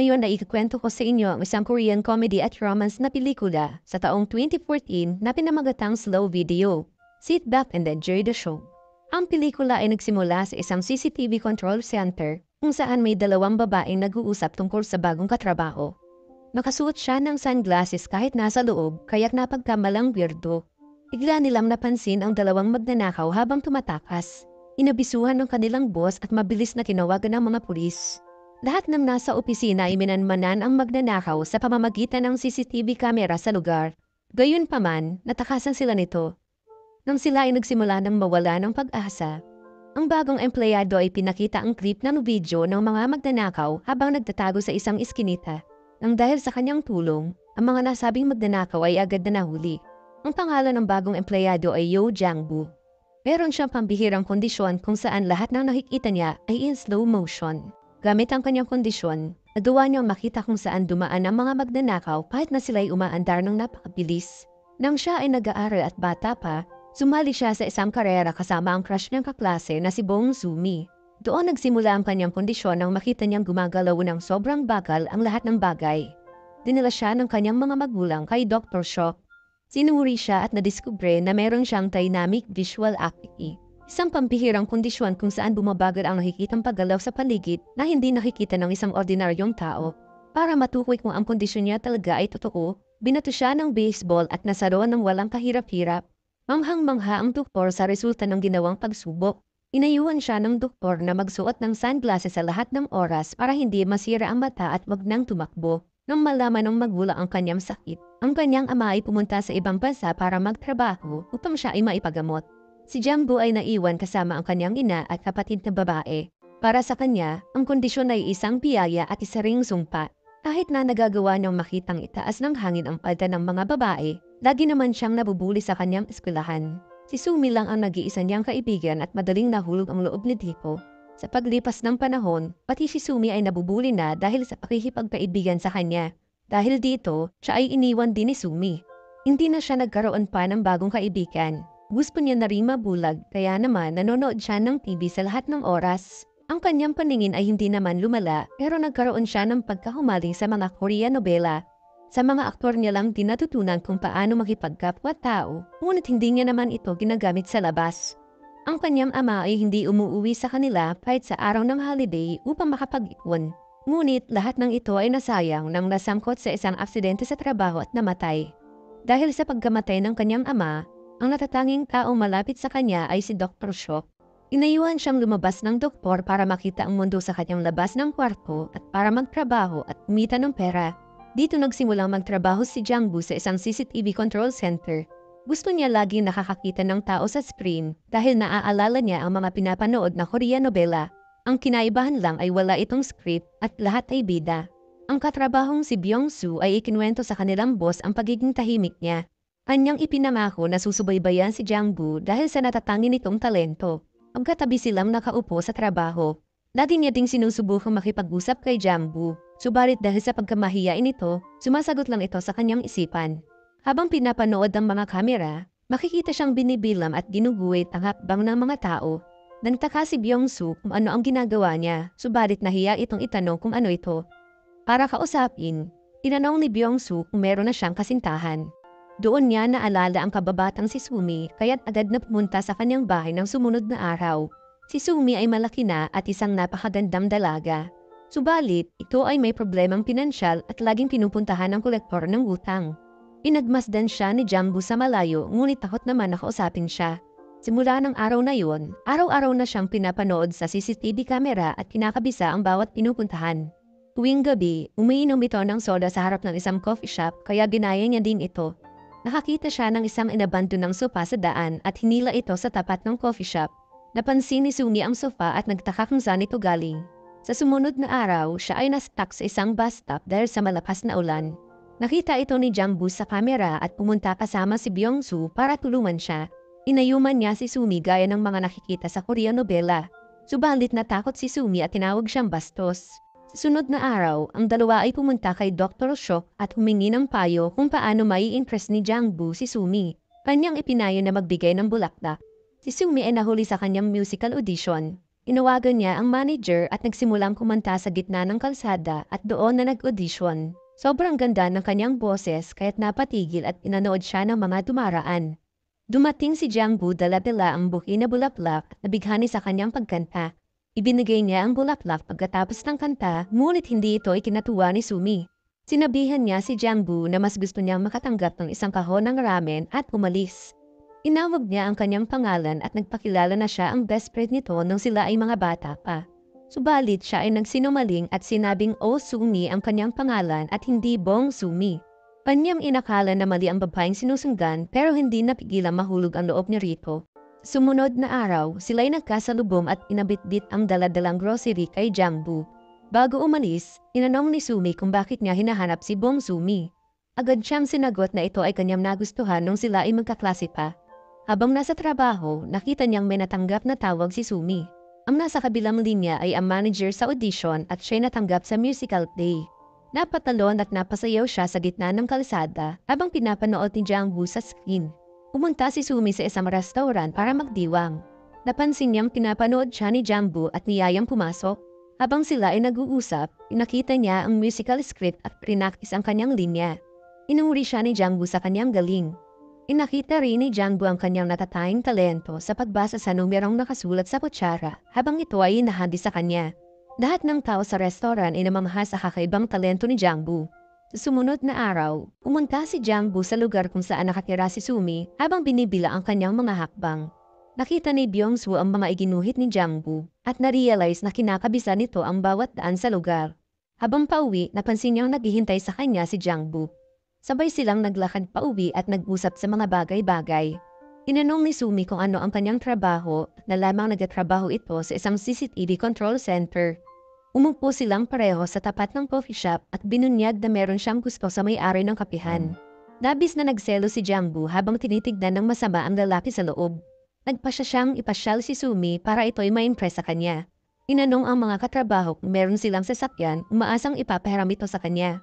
Ngayon ay ikukwento ko sa inyo ang isang Korean comedy at romance na pelikula sa taong 2014 na pinamagatang Slow Video. Sit back and enjoy the show. Ang pelikula ay nagsimula sa isang CCTV control center kung saan may dalawang babaeng nag-uusap tungkol sa bagong katrabaho. Nakasuot siya ng sunglasses kahit nasa loob kaya't napagkamalang weirdo. Bigla nilang napansin ang dalawang magnanakaw habang tumatakas. Inabisuhan ng kanilang boss at mabilis na tinawagan ng mga pulis. Lahat ng nasa opisina ay minanmanan ang magnanakaw sa pamamagitan ng CCTV camera sa lugar. Gayunpaman, natakasan sila nito. Nang sila ay nagsimula ng mawala ng pag-asa, ang bagong empleyado ay pinakita ang clip ng video ng mga magnanakaw habang nagtatago sa isang iskinita. Nang dahil sa kanyang tulong, ang mga nasabing magnanakaw ay agad na nahuli. Ang pangalan ng bagong empleyado ay Yo Jang-bu. Meron siyang pambihirang kondisyon kung saan lahat ng nakikita niya ay in slow motion. Gamit ang kanyang kondisyon, nagawa niyang makita kung saan dumaan ang mga magnanakaw kahit na sila'y umaandar ng napakabilis. Nang siya ay nag-aaral at bata pa, sumali siya sa isang karera kasama ang crush niyang kaklase na si Bong Sumi. Doon nagsimula ang kanyang kondisyon nang makita niyang gumagalaw ng sobrang bagal ang lahat ng bagay. Dinala siya ng kanyang mga magulang kay Dr. Shock. Sinuri siya at nadiskubre na meron siyang dynamic visual acuity. Isang pampihirang kondisyon kung saan bumabagal ang nakikitang paggalaw sa paligid na hindi nakikita ng isang ordinaryong tao. Para matukoy kung ang kondisyon niya talaga ay totoo, binato siya ng baseball at nasaroon ng walang kahirap-hirap. Manghang-mangha ang doktor sa resulta ng ginawang pagsubok. Inayuhan siya ng doktor na magsuot ng sunglasses sa lahat ng oras para hindi masira ang mata at wag nang tumakbo. Nang malaman ng magulang ang kanyang sakit, ang kanyang ama ay pumunta sa ibang bansa para magtrabaho upang siya ay maipagamot. Si Jang-bu ay naiwan kasama ang kanyang ina at kapatid na babae. Para sa kanya, ang kondisyon ay isang biyaya at isa ring sumpa. Kahit na nagagawa niyang makitang itaas ng hangin ang palda ng mga babae, lagi naman siyang nabubuli sa kanyang eskwelahan. Si Sumi lang ang nag-iisa niyang kaibigan at madaling nahulog ang loob ni Tipo. Sa paglipas ng panahon, pati si Sumi ay nabubuli na dahil sa pakikipagkaibigan sa kanya. Dahil dito, siya ay iniwan din ni Sumi. Hindi na siya nagkaroon pa ng bagong kaibigan. Gusto niya na rin mabulag, kaya naman nanonood siya ng TV sa lahat ng oras. Ang kanyang paningin ay hindi naman lumala, pero nagkaroon siya ng pagkahumaling sa mga Korean nobela. Sa mga aktor niya lang din natutunan kung paano makipagkapwa-tao, ngunit hindi niya naman ito ginagamit sa labas. Ang kanyang ama ay hindi umuwi sa kanila kahit sa araw ng holiday upang makapag-ipon. Ngunit lahat ng ito ay nasayang nang nasangkot sa isang aksidente sa trabaho at namatay. Dahil sa pagkamatay ng kanyang ama, ang natatanging taong malapit sa kanya ay si Dr. Shock. Inayuhan siyang lumabas ng doktor para makita ang mundo sa kanyang labas ng kwarto at para magtrabaho at kumita ng pera. Dito nagsimulang magtrabaho si Jang-bu sa isang CCTV control center. Gusto niya laging nakakakita ng tao sa screen dahil naaalala niya ang mga pinapanood na Korean novela. Ang kinaibahan lang ay wala itong script at lahat ay bida. Ang katrabahong si Byung-soo ay ikinwento sa kanilang boss ang pagiging tahimik niya. Kanyang ipinangako na susubaybayan si Jang-bu dahil sa natatangi nitong talento. Magkatabi silang nakaupo sa trabaho. Lagi niya ding sinusubukang makipag-usap kay Jang-bu. Subalit dahil sa pagkamahiyain nito, sumasagot lang ito sa kanyang isipan. Habang pinapanood ang mga kamera, makikita siyang binibilam at ginuguhit ang hakbang ng mga tao. Nagtaka si Byung-soo kung ano ang ginagawa niya, subalit nahiya itong itanong kung ano ito. Para kausapin, tinanong ni Byung-soo kung meron na siyang kasintahan. Doon niya naalala ang kababatang si Sumi kaya't agad na pumunta sa kanyang bahay ng sumunod na araw. Si Sumi ay malaki na at isang napakagandang dalaga. Subalit, ito ay may problemang pinansyal at laging pinupuntahan ng kolektor ng utang. Pinagmasdan siya ni Jang-bu sa malayo ngunit takot naman na kausapin siya. Simula ng araw na yun, araw-araw na siyang pinapanood sa CCTV camera at kinakabisa ang bawat pinupuntahan. Tuwing gabi, umiinom ito ng soda sa harap ng isang coffee shop kaya ginaya niya din ito. Nakakita siya ng isang inabandonang sofa sa daan at hinila ito sa tapat ng coffee shop. Napansin ni Sumi ang sofa at nagtaka kung saan ito galing. Sa sumunod na araw, siya ay na-stuck sa isang bus stop dahil sa malakas na ulan. Nakita ito ni Jang-bu sa kamera at pumunta kasama si Byung-soo para tulungan siya. Inayuman niya si Sumi gaya ng mga nakikita sa Korean novela. Subalit natakot si Sumi at tinawag siyang bastos. Sa sunod na araw, ang dalawa ay pumunta kay Dr. Shock at humingi ng payo kung paano mai-impress ni Jang-bu si Sumi. Kanyang ipinayo na magbigay ng bulaklak. Si Sumi ay nahuli sa kanyang musical audition. Inawagan niya ang manager at nagsimulang kumanta sa gitna ng kalsada at doon na nag-audition. Sobrang ganda ng kanyang boses kaya't napatigil at pinanood siya ng mga dumaraan. Dumating si Jiangbu dala-dala ang buki na bulaklak at nabighani sa kanyang pagkanta. Ibinigay niya ang bulaklak pagkatapos ng kanta, ngunit hindi ito ikinatuwa ni Sumi. Sinabihan niya si Jiangbu na mas gusto niyang makatanggap ng isang kahon ng ramen at umalis. Inawag niya ang kanyang pangalan at nagpakilala na siya ang best friend nito nung sila ay mga bata pa. Subalit siya ay nagsinungaling at sinabing Oh Sumi ang kanyang pangalan at hindi Bong Sumi. Kanyang inakala na mali ang babaeng sinusundan pero hindi napigilang mahulog ang loob niya rito. Sumunod na araw, sila'y nagkasalubong at inabitbit ang daladalang grocery kay Jiangbu. Bago umalis, inanong ni Sumi kung bakit niya hinahanap si Bong Sumi. Agad siyang sinagot na ito ay kanyang nagustuhan nung sila ay magkaklase pa. Habang nasa trabaho, nakita niyang may natanggap na tawag si Sumi. Ang nasa kabilang linya ay ang manager sa audition at siya'y natanggap sa musical play. Napatalon at napasayaw siya sa gitna ng kalsada habang pinapanood ni Jiangbu sa screen. Pumunta si Sumi sa isang restaurant para magdiwang. Napansin niyang pinapanood siya ni Jiangbu at niyayang pumasok. Habang sila ay nag-uusap, pinakita niya ang musical script at prinaktis ang kanyang linya. Inuri siya ni Jiangbu sa kanyang galing. Inakita rin ni Jiangbu ang kanyang natatanging talento sa pagbasa sa numerong nakasulat sa kutsara habang ito ay inahandi sa kanya. Lahat ng tao sa restaurant ay namamahal sa kakaibang talento ni Jiangbu. Sa sumunod na araw, pumunta si Jiangbu sa lugar kung saan nakatira si Sumi habang binibila ang kanyang mga hakbang. Nakita ni Byung-soo ang mga iginuhit ni Jiangbu at na-realize na kinakabisa nito ang bawat daan sa lugar. Habang pauwi, napansin niyang naghihintay sa kanya si Jiangbu. Sabay silang naglakad pauwi at nag-usap sa mga bagay-bagay. Inanong ni Sumi kung ano ang kanyang trabaho at nalamang nagtatrabaho ito sa isang CCTV control center. Umupo silang pareho sa tapat ng coffee shop at binunyag na meron siyang gusto sa may-ari ng kapihan. Labis na nagselo si Jiangbu habang tinitignan ng masama ang lalaki sa loob. Nagpasya siyang ipasyal si Sumi para ito'y ma-impress sa kanya. Inanong ang mga katrabaho kung meron silang sasakyan, umaasang ipapahiram ito sa kanya.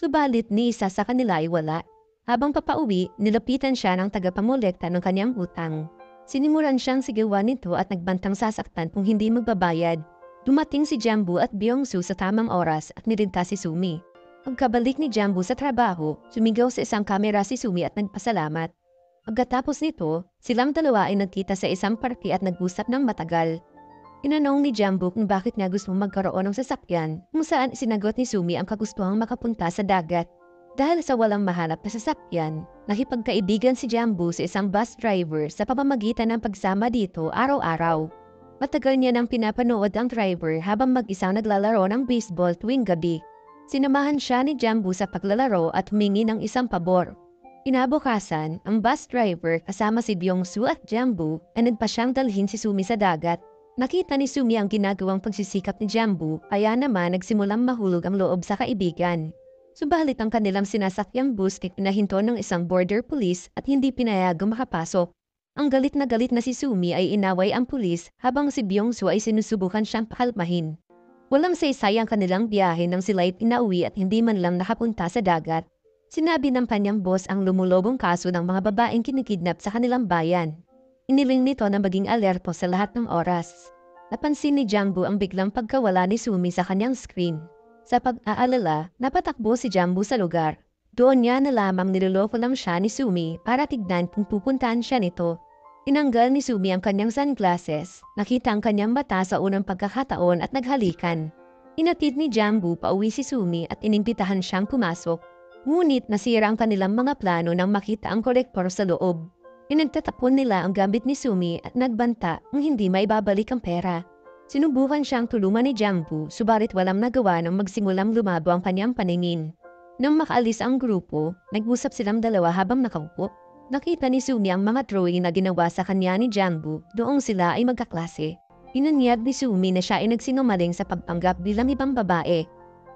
Subalit ni isa sa kanila ay wala. Habang papauwi, nilapitan siya ng tagapamolekta ng kanyang utang. Sinimulan siyang sigawan nito at nagbantang sasaktan kung hindi magbabayad. Dumating si Jiangbu at Byung-soo sa tamang oras at niligtas si Sumi. Pagkabalik ni Jiangbu sa trabaho, sumigaw sa isang kamera si Sumi at nagpasalamat. Pagkatapos nito, silang dalawa ay nagkita sa isang parke at nag-usap ng matagal. Inanong ni Jiangbu kung bakit niya gusto magkaroon ng sasakyan, kung saan sinagot ni Sumi ang kagustuhang makapunta sa dagat. Dahil sa walang mahanap na sasakyan, nakipagkaibigan si Jiangbu sa isang bus driver sa pamamagitan ng pagsama dito araw-araw. Matagal niya nang pinapanood ang driver habang mag-isang naglalaro ng baseball tuwing gabi. Sinamahan siya ni Jiangbu sa paglalaro at humingi ng isang pabor. Inabukasan, ang bus driver kasama si Byung-soo at Jiangbu ay nagpa siyang dalhin si Sumi sa dagat. Nakita ni Sumi ang ginagawang pagsisikap ni Jiangbu, kaya naman nagsimulang mahulog ang loob sa kaibigan. Subalit ang kanilang sinasakyang bus ay pinahinto ng isang border police at hindi pinayagang makapasok. Ang galit na si Sumi ay inaway ang pulis habang si Byung-soo ay sinusubukan siyang pakalmahin. Walang saysay ang kanilang biyahe nang sila'y pinauwi at hindi man lang nakapunta sa dagat. Sinabi ng kanyang boss ang lumulobong kaso ng mga babaeng kinikidnap sa kanilang bayan. Iniling nito na maging alerto sa lahat ng oras. Napansin ni Jiangbu ang biglang pagkawala ni Sumi sa kanyang screen. Sa pag-aalala, napatakbo si Jiangbu sa lugar. Doon niya na lamang niloloko lang siya ni Sumi para tignan kung pupuntahan siya nito. Tinanggal ni Sumi ang kanyang sunglasses, nakita ang kanyang mata sa unang pagkakataon at naghalikan. Inatid ni Jiangbu pauwi si Sumi at inimbitahan siyang pumasok. Ngunit nasira ang kanilang mga plano nang makita ang kolektor sa loob. Inagtatapon nila ang gamit ni Sumi at nagbanta kung hindi maibabalik ang pera. Sinubukan siyang tulungan ni Jiangbu, subalit walang nagawa nang magsimulang lumabo ang kanyang paningin. Nang makaalis ang grupo, nag-usap silang dalawa habang nakaupo. Nakita ni Sumi ang mga drawing na ginawa sa kanya ni Jiangbu, doong sila ay magkaklase. Inunyag ni Sumi na siya ay nagsinungaling sa pagpanggap bilang ibang babae.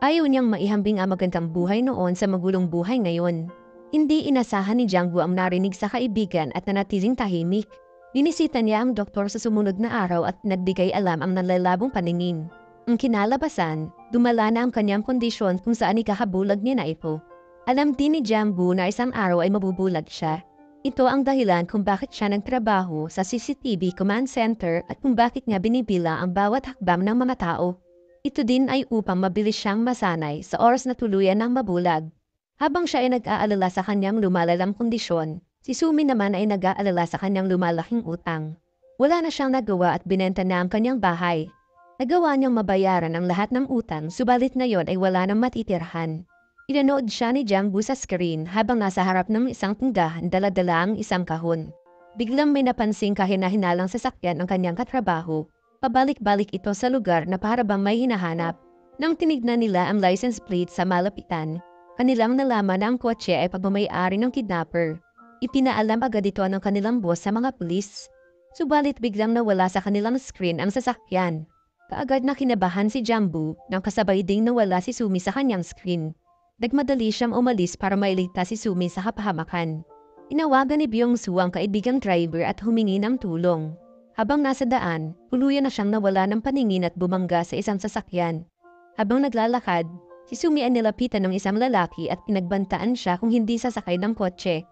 Ayaw niyang maihambing ang magandang buhay noon sa magulong buhay ngayon. Hindi inasahan ni Jiangbu ang narinig sa kaibigan at nanatiling tahimik. Binisita niya ang doktor sa sumunod na araw at nagbigay alam ang nalalabong paningin. Ang kinalabasan, dumala na ang kanyang kondisyon kung saan ikakabulag niya na ito. Alam din ni Jiangbu na isang araw ay mabubulag siya. Ito ang dahilan kung bakit siya nagtrabaho sa CCTV Command Center at kung bakit niya binibila ang bawat hakbang ng mga tao. Ito din ay upang mabilis siyang masanay sa oras na tuluyan ng mabulag. Habang siya ay nag-aalala sa kanyang lumalalang kondisyon, si Sumi naman ay nag-aalala sa kanyang lumalaking utang. Wala na siyang nagawa at binenta na ang kanyang bahay. Nagawa niyang mabayaran ang lahat ng utang, subalit ngayon ay wala nang matitirhan. Pinanood siya ni Jangbu sa screen habang nasa harap ng isang tindahan dala-dala ang isang kahon. Biglang may napansing kahina-hinalang sasakyan ang kanyang katrabaho. Pabalik-balik ito sa lugar na para bang may hinahanap. Nang tinignan nila ang license plate sa malapitan, kanilang nalaman na ang kotse ay pagmamayari ng kidnapper. Ipinaalam agad ito ng kanilang boss sa mga pulis. Subalit biglang nawala sa kanilang screen ang sasakyan. Kaagad na kinabahan si Jangbu nang kasabay ding nawala si Sumi sa kanyang screen. Nagmadali siyang umalis para mailigtas si Sumi sa kapahamakan. Inawagan ni Byung-soo ang kaibigang driver at humingi ng tulong. Habang nasa daan, tuluyan na siyang nawala ng paningin at bumangga sa isang sasakyan. Habang naglalakad, si Sumi ay nilapitan ng isang lalaki at pinagbantaan siya kung hindi sasakay ng kotse.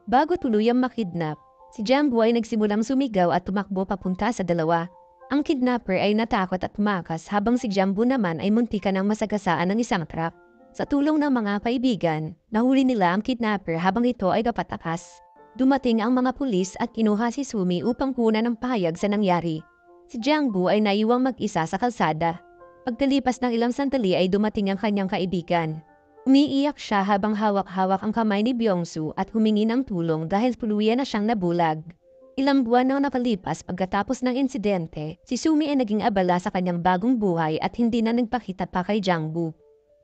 Bago tuluyang makidnap, si Jangbu ay nagsimulang sumigaw at tumakbo papunta sa dalawa. Ang kidnapper ay natakot at tumakas habang si Jangbu naman ay muntikan ng masagasaan ng isang truck. Sa tulong ng mga kaibigan, nahuli nila ang kidnapper habang ito ay kapatakas. Dumating ang mga pulis at kinuha si Sumi upang kunan ng pahayag sa nangyari. Si Jangbu ay naiwang mag-isa sa kalsada. Pagkalipas ng ilang sandali ay dumating ang kanyang kaibigan. Umiiyak siya habang hawak-hawak ang kamay ni Byung-soo at humingi ng tulong dahil tuluyan na siyang nabulag. Ilang buwan nang napalipas pagkatapos ng insidente, si Sumi ay naging abala sa kanyang bagong buhay at hindi na nagpakita pa kay Jangbu.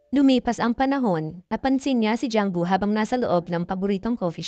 Lumipas ang panahon, napansin niya si Jangbu habang nasa loob ng paboritong coffee shop.